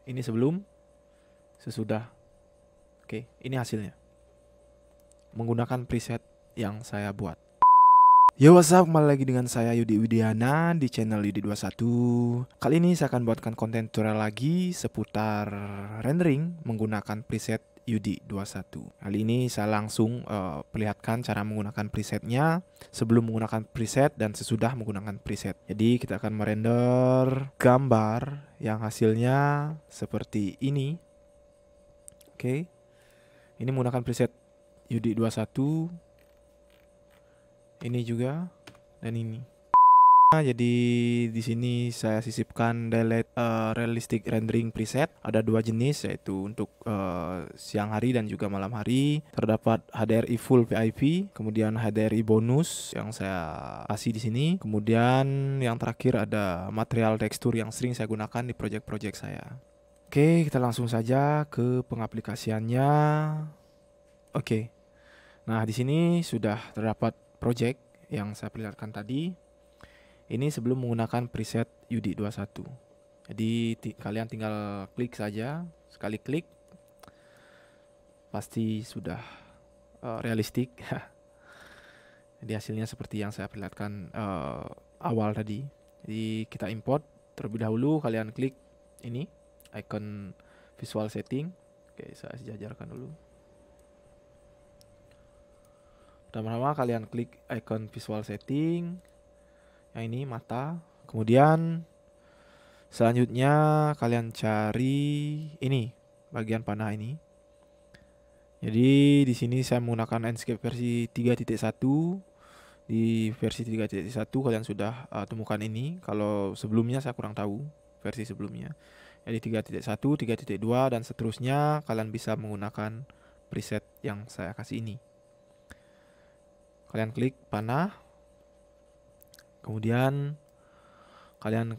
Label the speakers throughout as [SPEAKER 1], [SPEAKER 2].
[SPEAKER 1] Ini sebelum, sesudah. Oke, ini hasilnya. Menggunakan preset yang saya buat. Yo, what's up? Kembali lagi dengan saya Yudi Widiana di channel Yudi21. Kali ini saya akan buatkan konten tutorial lagi seputar rendering menggunakan preset Yudi21. Kali ini saya langsung perlihatkan cara menggunakan presetnya sebelum menggunakan preset dan sesudah menggunakan preset. Jadi kita akan merender gambar yang hasilnya seperti ini. Oke. Ini menggunakan preset Yudi21. Ini juga dan ini. Nah, jadi di sini saya sisipkan delete realistic rendering preset. Ada dua jenis, yaitu untuk siang hari dan juga malam hari. Terdapat HDRI full VIP, kemudian HDRI bonus yang saya kasih di sini. Kemudian yang terakhir ada material tekstur yang sering saya gunakan di project-project saya. Oke, kita langsung saja ke pengaplikasiannya. Oke. Nah, di sini sudah terdapat project yang saya perlihatkan tadi. Ini sebelum menggunakan preset Yudi21. Jadi kalian tinggal klik saja, sekali klik pasti sudah realistik. Jadi hasilnya seperti yang saya perlihatkan awal tadi. Jadi kita import terlebih dahulu, kalian klik ini icon visual setting. Oke, saya sejajarkan dulu. Pertama-tama kalian klik icon visual setting yang ini mata. Kemudian selanjutnya kalian cari ini bagian panah ini. Jadi di sini saya menggunakan Enscape versi 3.1. Di versi 3.1 kalian sudah temukan ini. Kalau sebelumnya saya kurang tahu versi sebelumnya. Jadi 3.1, 3.2 dan seterusnya kalian bisa menggunakan preset yang saya kasih ini. Kalian klik panah. Kemudian kalian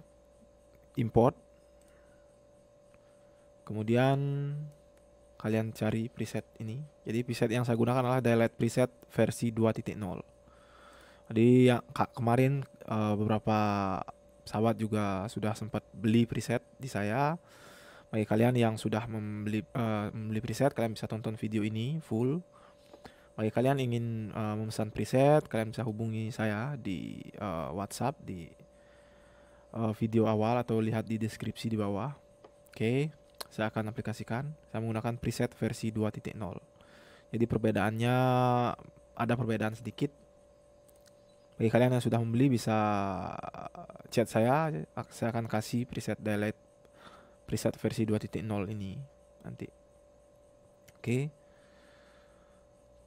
[SPEAKER 1] import. Kemudian kalian cari preset ini. Jadi preset yang saya gunakan adalah Delete Preset versi 2.0. Jadi yang kemarin beberapa sahabat juga sudah sempat beli preset di saya. Bagi kalian yang sudah membeli preset, kalian bisa tonton video ini full. Bagi kalian ingin memesan preset, kalian bisa hubungi saya di WhatsApp di video awal atau lihat di deskripsi di bawah. Oke, saya akan aplikasikan. Saya menggunakan preset versi 2.0. Jadi perbedaannya ada perbedaan sedikit. Bagi kalian yang sudah membeli bisa chat saya akan kasih preset delete preset versi 2.0 ini nanti. Oke.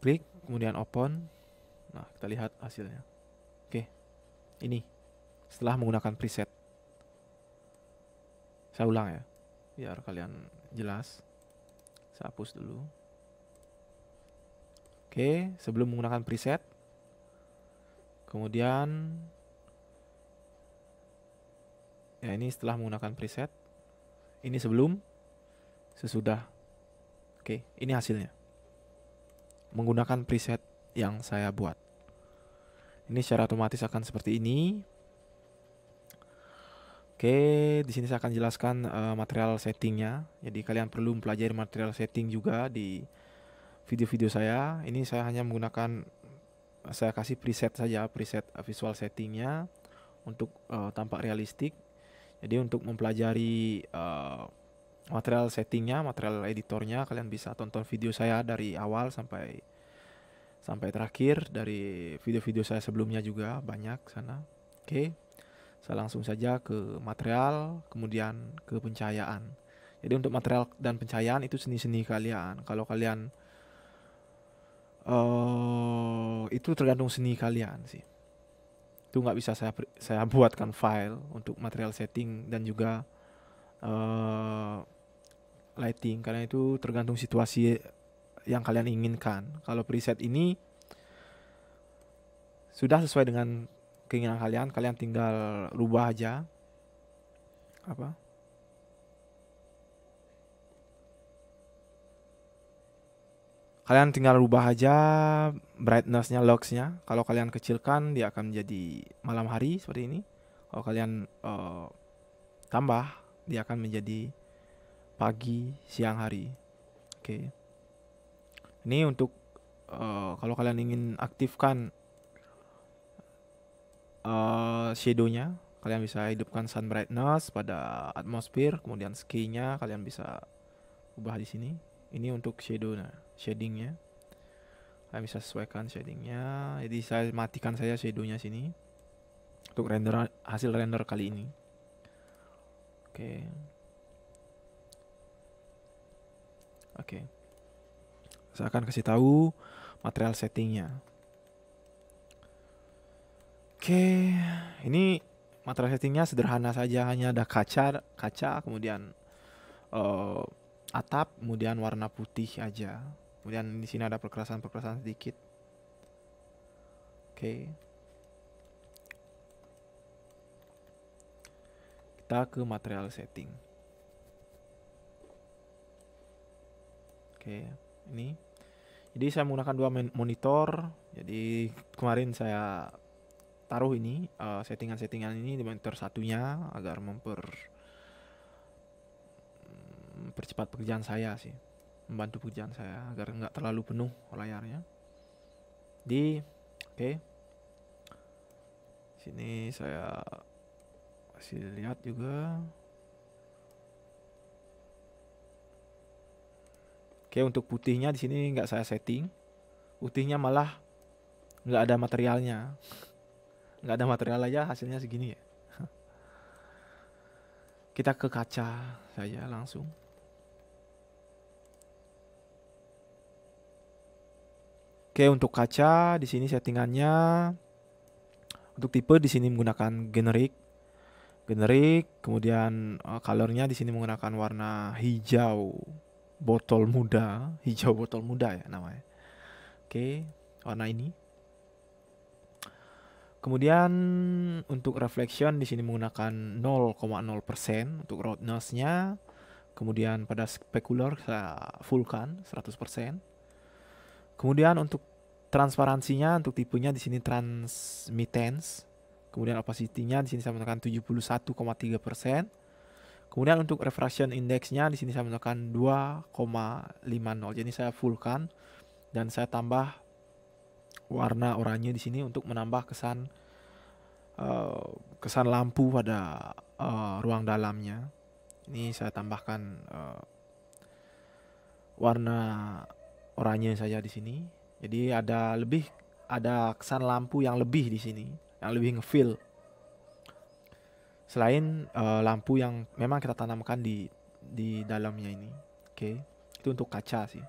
[SPEAKER 1] Klik, kemudian open. Nah, kita lihat hasilnya. Oke. Ini setelah menggunakan preset. Saya ulang ya, biar kalian jelas. Saya hapus dulu. Oke, sebelum menggunakan preset. Kemudian ya, ini setelah menggunakan preset. Ini sebelum, sesudah. Oke, ini hasilnya. Menggunakan preset yang saya buat. Ini secara otomatis akan seperti ini. Oke, di sini saya akan jelaskan material settingnya. Jadi kalian perlu mempelajari material setting juga di video-video saya. Ini saya hanya menggunakan, saya kasih preset saja, preset visual settingnya untuk tampak realistik. Jadi untuk mempelajari material settingnya, material editornya, kalian bisa tonton video saya dari awal sampai terakhir. Dari video-video saya sebelumnya juga banyak sana. Oke, saya langsung saja ke material, kemudian ke pencahayaan. Jadi untuk material dan pencahayaan itu seni-seni kalian. Kalau kalian itu tergantung seni kalian sih. Itu nggak bisa saya buatkan file untuk material setting dan juga lighting, karena itu tergantung situasi yang kalian inginkan. Kalau preset ini sudah sesuai dengan keinginan kalian, kalian tinggal rubah aja apa kalian tinggal rubah aja brightnessnya, luxnya. Kalau kalian kecilkan, dia akan menjadi malam hari seperti ini. Kalau kalian tambah, dia akan menjadi pagi, siang hari. Oke. Ini untuk kalau kalian ingin aktifkan shadownya, kalian bisa hidupkan sun brightness pada atmosphere, kemudian sky-nya kalian bisa ubah di sini. Ini untuk shadow, shadingnya kalian bisa sesuaikan shadingnya. Jadi saya matikan saja shadownya sini untuk hasil render kali ini. Oke. Saya akan kasih tahu material settingnya. Oke, ini material settingnya sederhana saja, hanya ada kaca, kemudian atap, kemudian warna putih aja. Kemudian di sini ada perkerasan sedikit. Oke. Kita ke material setting. Oke, ini. Jadi saya menggunakan dua monitor. Jadi kemarin saya taruh ini settingan-settingan ini di monitor satunya agar mempercepat pekerjaan saya sih, membantu pekerjaan saya agar nggak terlalu penuh layarnya. Oke. Sini saya kasih lihat juga. Oke, untuk putihnya di sini nggak saya setting. Putihnya malah nggak ada materialnya. Nggak ada material aja hasilnya segini ya. Kita ke kaca saja langsung. Oke, untuk kaca di sini settingannya untuk tipe di sini menggunakan generic, kemudian colornya di sini menggunakan warna hijau botol muda ya namanya. Oke, warna ini. Kemudian untuk reflection di sini menggunakan 0,0% untuk roughness-nya. Kemudian pada specular saya fullkan 100%. Kemudian untuk transparansinya untuk tipenya di sini transmittance. Kemudian opacity-nya di sini saya menggunakan 71,3%. Kemudian untuk refraction index-nya di sini saya menggunakan 2,50. Jadi saya fullkan dan saya tambah warna oranye di sini untuk menambah kesan lampu pada ruang dalamnya. Ini saya tambahkan warna oranye saja di sini. Jadi ada kesan lampu yang lebih di sini, yang lebih nge-feel. Selain lampu yang memang kita tanamkan di dalamnya ini. Oke. Itu untuk kaca sih.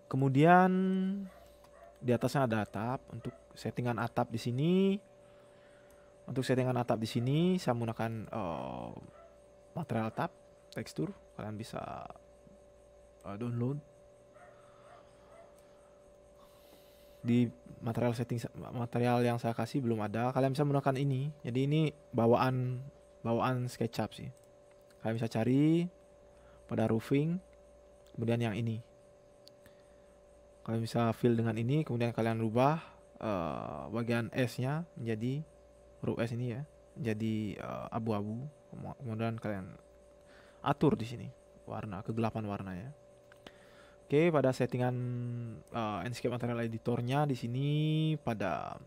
[SPEAKER 1] Kemudian di atasnya ada atap. Untuk settingan atap di sini, saya menggunakan material atap, tekstur. Kalian bisa download di material yang saya kasih belum ada. Kalian bisa menggunakan ini. Jadi ini bawaan SketchUp sih. Kalian bisa cari pada roofing, kemudian yang ini. Kalian bisa fill dengan ini, kemudian kalian rubah bagian S-nya menjadi huruf S ini ya, menjadi abu-abu. Kemudian kalian atur di sini kegelapan warnanya. Oke, pada settingan Enscape Material Editornya di sini pada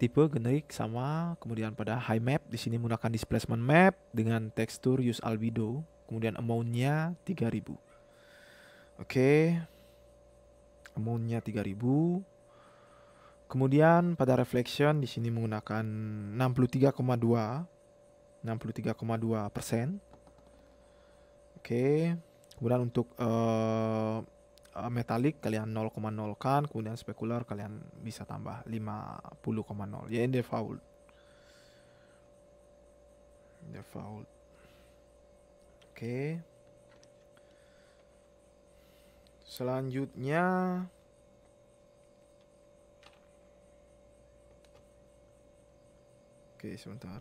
[SPEAKER 1] tipe generic sama, kemudian pada high map di sini menggunakan displacement map dengan tekstur use albedo, kemudian amount-nya 3000. Oke. Amount-nya 3000. Kemudian pada reflection di sini menggunakan 63,2%. Oke. Kemudian untuk metalik kalian 0,0 kan, kemudian specular kalian bisa tambah 50,0. Ya default. Oke. Selanjutnya sebentar.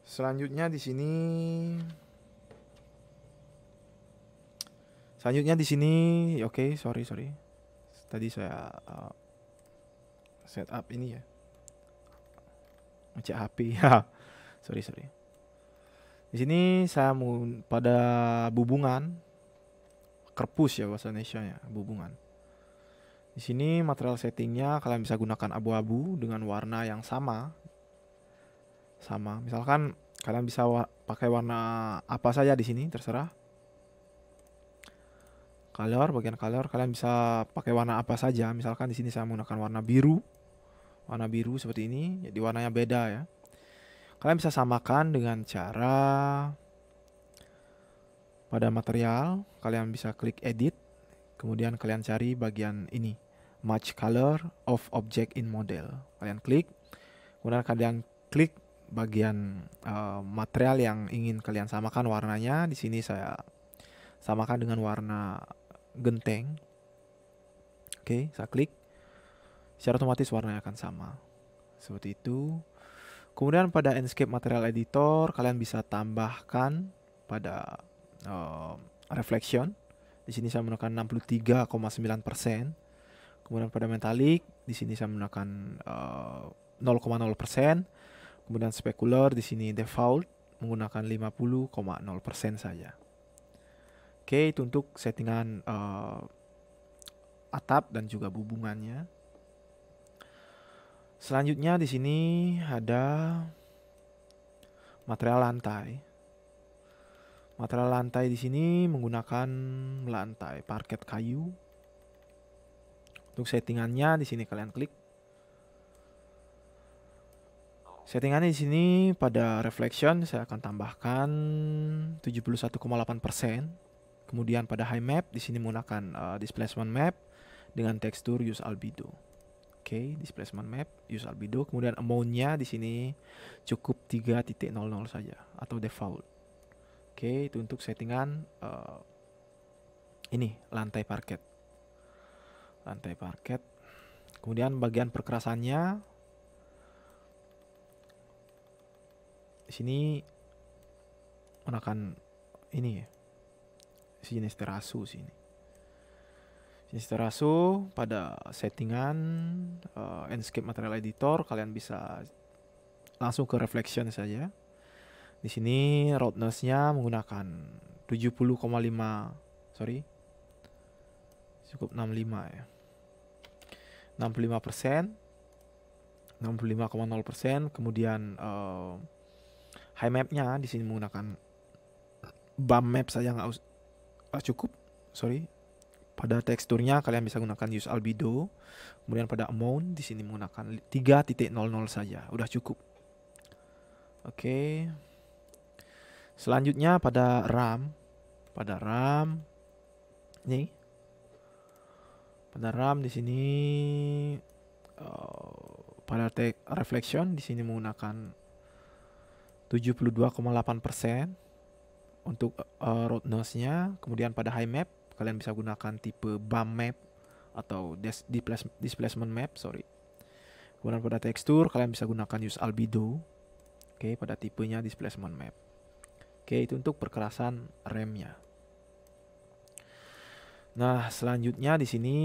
[SPEAKER 1] Selanjutnya di sini sorry. Tadi saya setup ini ya. Ngecek HP ya. Sorry. Di sini saya mau pada bubungan, kerpus ya bahasa Indonesia-nya, bubungan. Di sini material settingnya kalian bisa gunakan abu-abu dengan warna yang sama. Misalkan kalian bisa pakai warna apa saja di sini, terserah. Bagian color kalian bisa pakai warna apa saja. Misalkan di sini saya menggunakan warna biru seperti ini, jadi warnanya beda ya. Kalian bisa samakan dengan cara pada material, kalian bisa klik edit, kemudian kalian cari bagian ini, match color of object in model. Kalian klik, kemudian kalian klik bagian material yang ingin kalian samakan warnanya. Di sini saya samakan dengan warna genteng. Oke, saya klik, secara otomatis warnanya akan sama seperti itu. Kemudian pada Enscape Material Editor kalian bisa tambahkan pada reflection. Di sini saya menggunakan 63,9%. Kemudian pada Metallic di sini saya menggunakan 0,0%. Kemudian Specular di sini default menggunakan 50,0% saja. Oke, itu untuk settingan atap dan juga bubungannya. Selanjutnya di sini ada material lantai. Material lantai di sini menggunakan lantai parket kayu. Untuk settingannya di sini kalian klik. Settingannya di sini pada reflection saya akan tambahkan 71,8%. Kemudian pada high map di sini menggunakan displacement map dengan tekstur use albedo. Oke, displacement map use albedo. Kemudian amount-nya di sini cukup 3.00 saja atau default. Oke, itu untuk settingan ini lantai parket. Kemudian bagian perkerasannya di sini menggunakan ini ya, jenis terasu sini. Jenis terasu pada settingan Enscape Material Editor kalian bisa langsung ke reflection saja. Di sini roughness-nya menggunakan 70,5, cukup 65 ya. 65%, 65,0%. Kemudian high map-nya di sini menggunakan bump map saja nggak cukup. Pada teksturnya kalian bisa gunakan use albedo. Kemudian pada amount di sini menggunakan 3.00 saja, udah cukup. Oke. Selanjutnya pada RAM. Nih. Pada RAM di sini pada reflection di sini menggunakan 72,8% untuk roughness-nya. Kemudian pada high map kalian bisa gunakan tipe bump map atau displacement map, Kemudian pada tekstur kalian bisa gunakan use albedo. Oke, pada tipenya displacement map. Oke, itu untuk perkerasan remnya. Nah, selanjutnya di sini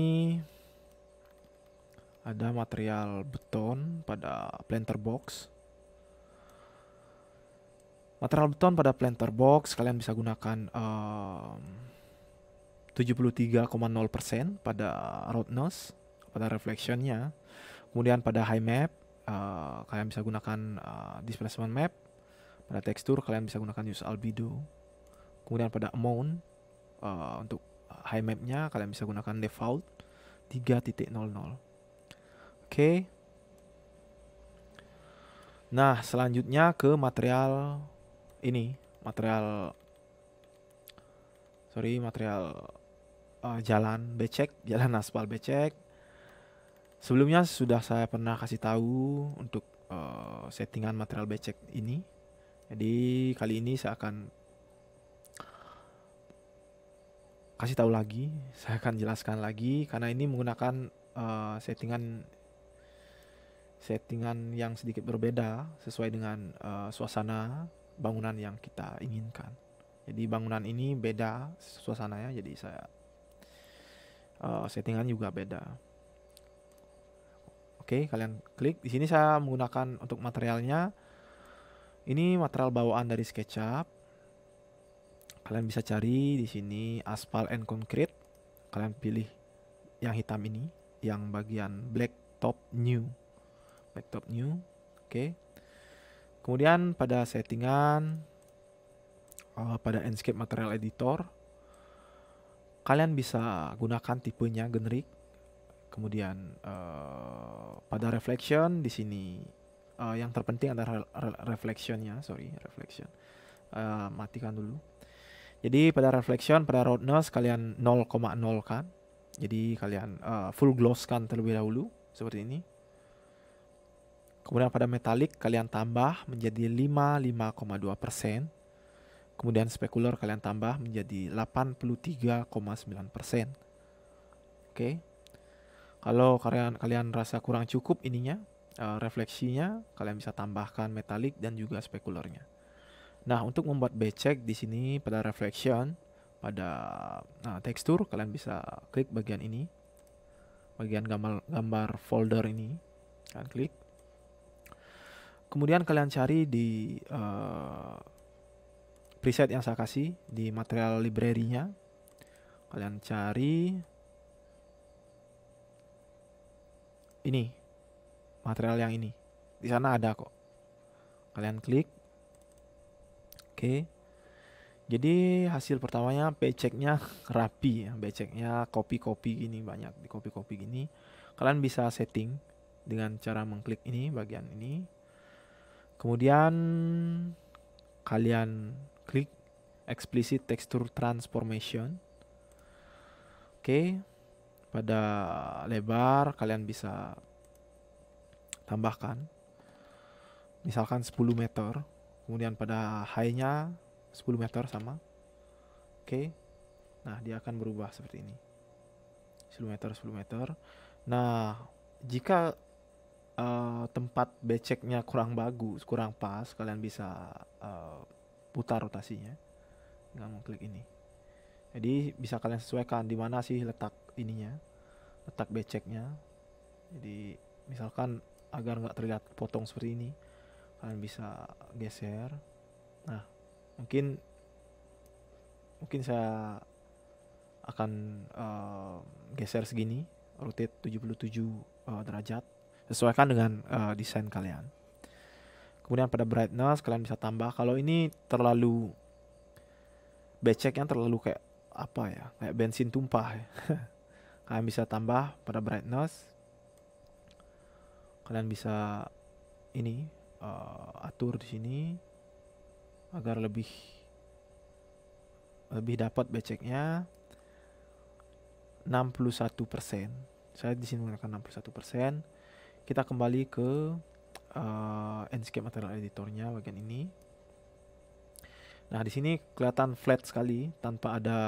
[SPEAKER 1] ada material beton pada planter box. Material beton pada planter box kalian bisa gunakan 73,0% pada roughness, pada reflectionnya. Kemudian pada high map kalian bisa gunakan displacement map. Pada tekstur kalian bisa gunakan use albedo. Kemudian pada amount untuk high mapnya kalian bisa gunakan default 3.00. Oke. Nah, selanjutnya ke material ini, material jalan aspal becek. Sebelumnya sudah saya pernah kasih tahu untuk settingan material becek ini. Jadi kali ini saya akan kasih tahu lagi, saya akan jelaskan lagi karena ini menggunakan settingan yang sedikit berbeda sesuai dengan suasana bangunan yang kita inginkan. Jadi bangunan ini beda suasananya, jadi saya settingan juga beda. Oke, kalian klik di sini. Saya menggunakan untuk materialnya Ini material bawaan dari SketchUp. Kalian bisa cari di sini aspal and concrete. Kalian pilih yang hitam ini, yang bagian black top new. Black top new. Oke. Kemudian pada settingan, pada Enscape Material Editor, kalian bisa gunakan tipenya generic. Kemudian pada reflection di sini yang terpenting adalah reflectionnya, reflection. Matikan dulu. Jadi pada reflection, pada roughness kalian 0,0 kan. Jadi kalian full gloss kan terlebih dahulu seperti ini. Kemudian pada metallic kalian tambah menjadi 5,2%. Kemudian specular kalian tambah menjadi 83,9%. Oke. Kalau kalian rasa kurang cukup ininya, refleksinya, kalian bisa tambahkan metallic dan juga specularnya. Nah, untuk membuat becek di sini pada reflection, pada tekstur, kalian bisa klik bagian ini, bagian gambar folder ini, kalian klik. Kemudian kalian cari di preset yang saya kasih di material library-nya. Kalian cari ini, material yang ini. Di sana ada kok. Kalian klik. Oke. Jadi hasil pertamanya beceknya rapi ya. Beceknya copy-copy gini, banyak di copy-copy gini. Kalian bisa setting dengan cara mengklik ini, bagian ini. Kemudian kalian klik explicit texture transformation. Oke. Pada lebar kalian bisa tambahkan misalkan 10 meter. Kemudian pada high-nya 10 meter sama. Oke. Nah, dia akan berubah seperti ini. 10 meter, 10 meter. Nah, jika tempat beceknya kurang bagus, kurang pas, kalian bisa putar rotasinya dengan mengklik ini. Jadi bisa kalian sesuaikan di mana sih letak ininya, letak beceknya. Jadi misalkan agar nggak terlihat potong seperti ini, kalian bisa geser. Nah, mungkin saya akan geser segini, rotate 77 derajat, sesuaikan dengan desain kalian. Kemudian pada brightness kalian bisa tambah. Kalau ini terlalu beceknya terlalu kayak apa ya, kayak bensin tumpah ya. Kalian bisa tambah pada brightness. Kalian bisa ini atur di sini agar lebih dapat beceknya 61%. Saya di sini menggunakan 61%. Kita kembali ke Enscape Material Editornya bagian ini. Nah, di sini kelihatan flat sekali tanpa ada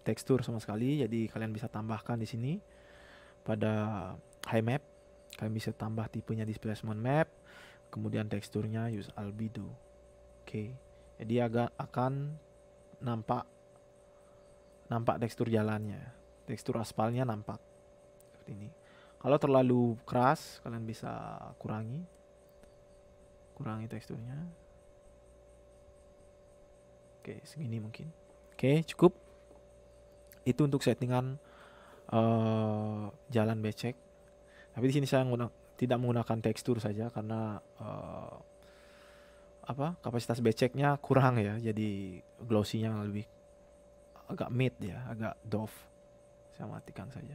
[SPEAKER 1] tekstur sama sekali. Jadi kalian bisa tambahkan di sini pada high map. Kalian bisa tambah tipenya displacement map. Kemudian teksturnya use albedo. Oke. Jadi akan nampak tekstur jalannya. Tekstur aspalnya nampak seperti ini. Kalau terlalu keras, kalian bisa kurangi teksturnya. Oke, segini mungkin. Oke, cukup. Itu untuk settingan jalan becek. Tapi di sini saya tidak menggunakan tekstur saja karena kapasitas beceknya kurang ya. Jadi glossy-nya lebih agak mid ya, agak doff. Saya matikan saja.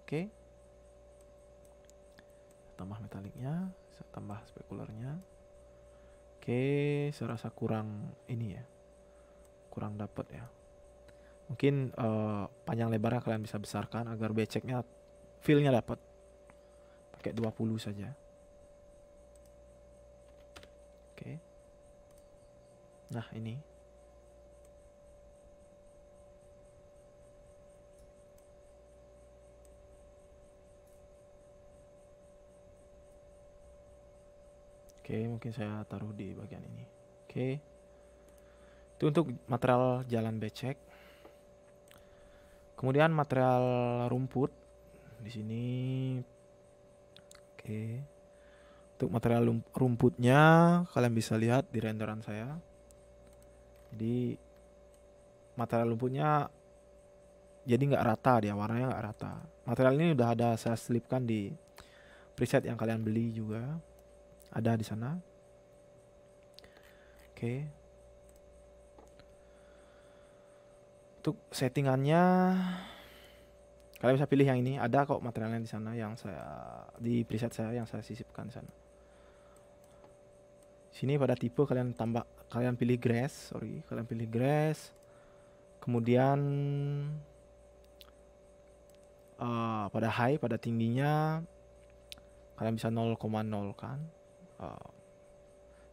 [SPEAKER 1] Oke. Tambah metaliknya, saya tambah spekularnya. Oke, saya rasa kurang ini ya. Kurang dapat ya. Mungkin panjang lebarnya kalian bisa besarkan agar beceknya feel-nya dapat. Pakai 20 saja. Oke. Nah, ini. Oke, mungkin saya taruh di bagian ini. Oke. Itu untuk material jalan becek. Kemudian material rumput di sini. Oke. Untuk material rumputnya kalian bisa lihat di renderan saya. Jadi material rumputnya jadi nggak rata, dia warnanya nggak rata. Material ini udah ada saya selipkan di preset yang kalian beli juga, ada di sana. Oke. Untuk settingannya kalian bisa pilih yang ini, ada kok materialnya di sana yang saya di preset saya yang saya sisipkan di sana. Sini pada tipe kalian pilih grass, kalian pilih grass. Kemudian pada high, pada tingginya kalian bisa 0,0 kan.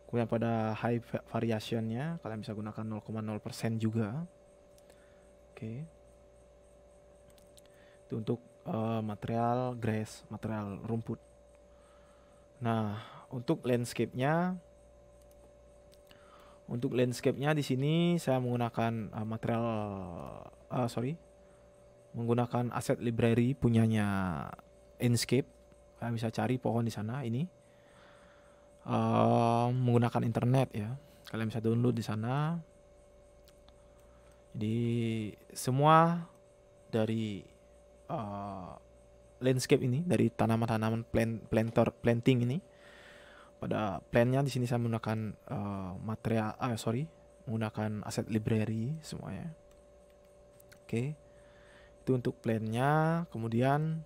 [SPEAKER 1] Kemudian pada high variationnya kalian bisa gunakan 0,0% juga. Oke. Itu untuk material grass, material rumput. Nah, untuk landscape-nya di sini saya menggunakan menggunakan aset library punyanya Enscape. Kalian bisa cari pohon di sana ini. Menggunakan internet ya. Kalian bisa download di sana. Jadi semua dari landscape ini, dari tanaman-tanaman planting ini, pada plannya di sini saya menggunakan menggunakan aset library semuanya. Oke. Itu untuk plannya. Kemudian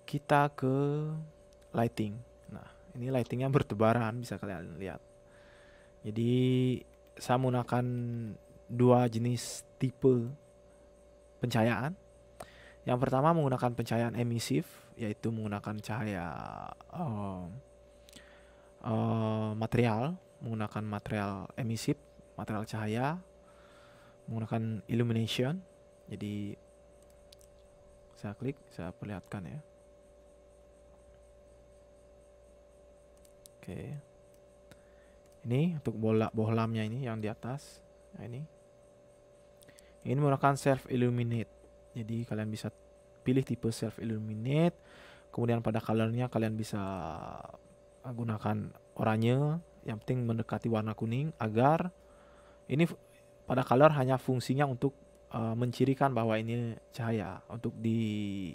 [SPEAKER 1] kita ke lighting. Nah, ini lightingnya bertebaran, bisa kalian lihat. Jadi saya menggunakan dua jenis tipe pencahayaan. Yang pertama menggunakan pencahayaan emisif, yaitu menggunakan cahaya menggunakan material emisif, material cahaya, menggunakan illumination. Jadi saya klik, saya perlihatkan ya. Oke. Ini untuk bohlamnya ini yang di atas. Nah, ini menggunakan self illuminate. Jadi kalian bisa pilih tipe self illuminate. Kemudian pada colornya kalian bisa gunakan oranye, yang penting mendekati warna kuning, agar ini pada color hanya fungsinya untuk mencirikan bahwa ini cahaya, untuk di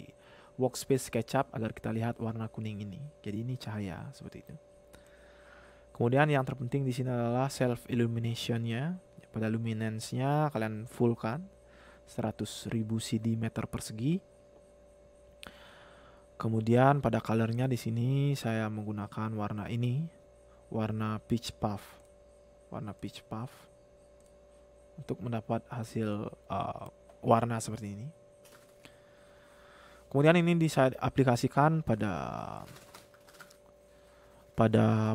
[SPEAKER 1] workspace SketchUp agar kita lihat warna kuning ini. Jadi ini cahaya seperti itu. Kemudian yang terpenting di sini adalah self illumination-nya. Pada luminance-nya kalian fullkan 100.000 CD meter persegi. Kemudian pada colornya di sini saya menggunakan warna ini, warna peach puff. Warna peach puff untuk mendapat hasil warna seperti ini. Kemudian ini bisa aplikasikan pada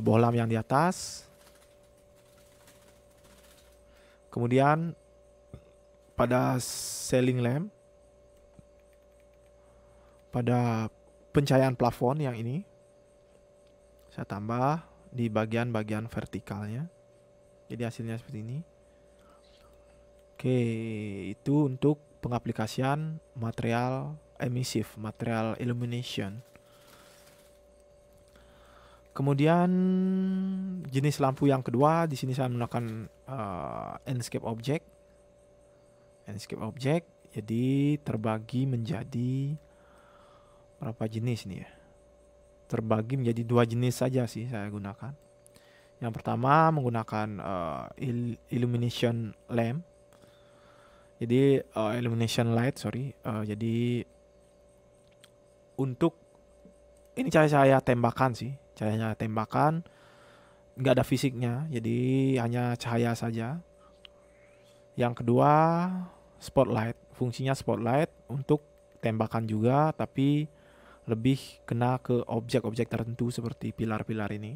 [SPEAKER 1] bohlam yang di atas. Kemudian pada ceiling lamp, pada pencahayaan plafon yang ini saya tambah di bagian-bagian vertikalnya. Jadi hasilnya seperti ini. Oke, itu untuk pengaplikasian material emisif, material illumination. Kemudian jenis lampu yang kedua, di sini saya menggunakan Enscape Object. Enscape Object jadi terbagi menjadi berapa jenis nih ya? Terbagi menjadi 2 jenis saja sih saya gunakan. Yang pertama menggunakan illumination lamp. Jadi illumination light, jadi untuk ini cahaya tembakan sih, cahaya tembakan, nggak ada fisiknya, jadi hanya cahaya saja. Yang kedua spotlight, fungsinya spotlight untuk tembakan juga, tapi lebih kena ke objek-objek tertentu seperti pilar-pilar ini.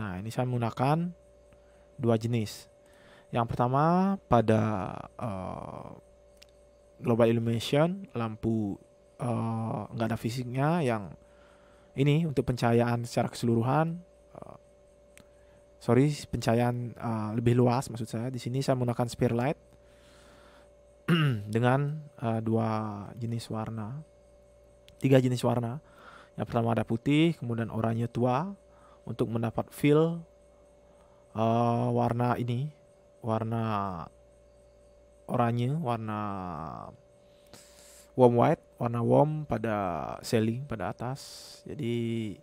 [SPEAKER 1] Nah, ini saya menggunakan 2 jenis. Yang pertama pada global illumination, lampu nggak ada fisiknya, yang ini untuk pencahayaan secara keseluruhan, pencahayaan lebih luas maksud saya. Di sini saya menggunakan sphere light dengan 3 jenis warna. Yang pertama ada putih, kemudian oranye tua untuk mendapat feel warna ini, warna oranye, warna warm white, warna warm pada ceiling, pada atas. Jadi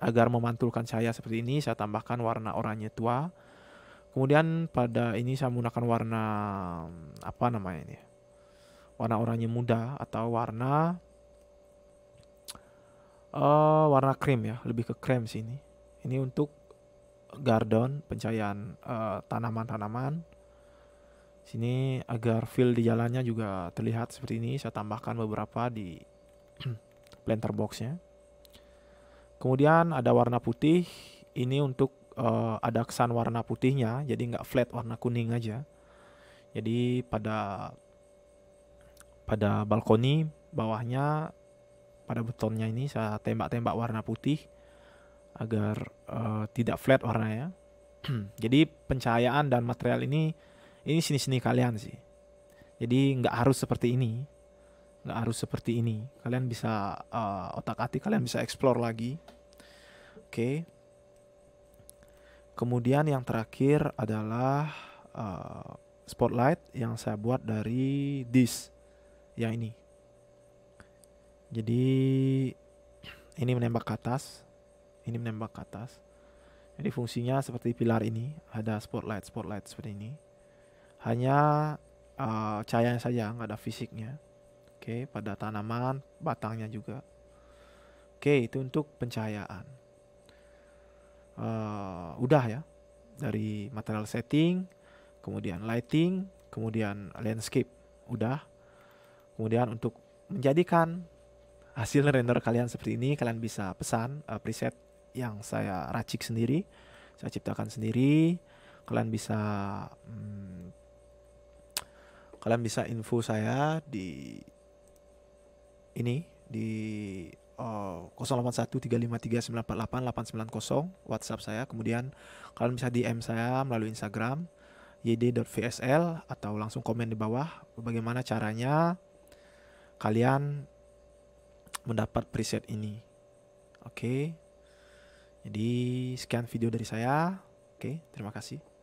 [SPEAKER 1] agar memantulkan cahaya seperti ini, saya tambahkan warna oranye tua. Kemudian pada ini saya menggunakan warna apa namanya ini? Warna oranye muda atau warna warna krem ya, lebih ke krem sini. Ini untuk garden, pencahayaan tanaman-tanaman. Sini agar feel di jalannya juga terlihat seperti ini, saya tambahkan beberapa di planter boxnya. Kemudian ada warna putih, ini untuk ada kesan warna putihnya, jadi nggak flat warna kuning aja. Jadi pada balkoni bawahnya, pada betonnya ini saya tembak-tembak warna putih agar tidak flat warnanya. Jadi pencahayaan dan material ini sini-sini kalian sih. Jadi nggak harus seperti ini, nggak harus seperti ini. Kalian bisa otak-atik, kalian bisa explore lagi. Oke. Kemudian yang terakhir adalah spotlight yang saya buat dari disk yang ini. Jadi ini menembak ke atas, ini menembak ke atas. Jadi fungsinya seperti pilar ini, ada spotlight seperti ini. Hanya cahayanya saja, nggak ada fisiknya. Oke, pada tanaman, batangnya juga. Oke, itu untuk pencahayaan. Udah ya, dari material setting, kemudian lighting, kemudian landscape, udah. Kemudian untuk menjadikan hasil render kalian seperti ini, kalian bisa pesan preset yang saya racik sendiri, saya ciptakan sendiri. Kalian bisa info saya di ini di 081353948890 WhatsApp saya. Kemudian kalian bisa DM saya melalui Instagram yd.vsl atau langsung komen di bawah bagaimana caranya kalian mendapat preset ini. Oke. Jadi sekian video dari saya. Oke, terima kasih.